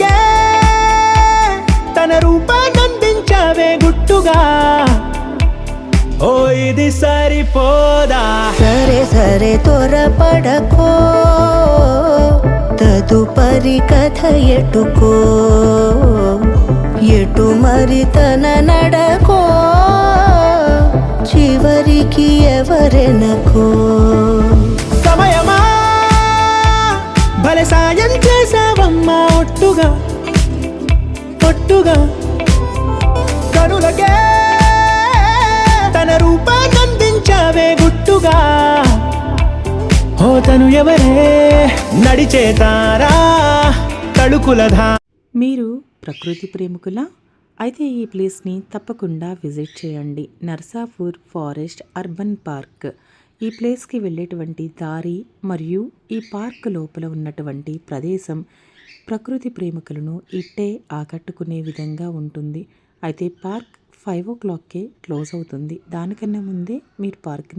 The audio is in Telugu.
కనులకే తన రూపాన్నందించావే గుట్టుగా. ఓ ఇది సరిపోదా? సరే సరే త్వరపడకో, తదుపరి కథ ఎటుకో, ఎటు మరి తన నడకో, చివరికి ఎవరెనకో. సమయమా భలే సాయం చేసావమ్మా ఒట్టుగా ఒట్టుగా. కనులకే తన రూపాన్నందించావే గుట్టుగా. ఓ తను ఎవరే నడిచేతారా తళుకులధా. మీరు ప్రకృతి ప్రేమికులా? అయితే ఈ ప్లేస్ని తప్పకుండా విజిట్ చేయండి. Narsapur forest urban park. ఈ ప్లేస్కి వెళ్ళేటువంటి దారి మరియు ఈ పార్క్ లోపల ఉన్నటువంటి ప్రదేశం ప్రకృతి ప్రేమికులను ఇట్టే ఆకట్టుకునే విధంగా ఉంటుంది. అయితే పార్క్ 5 o'clockకే క్లోజ్ అవుతుంది. దానికన్నా ముందే మీరు పార్క్ని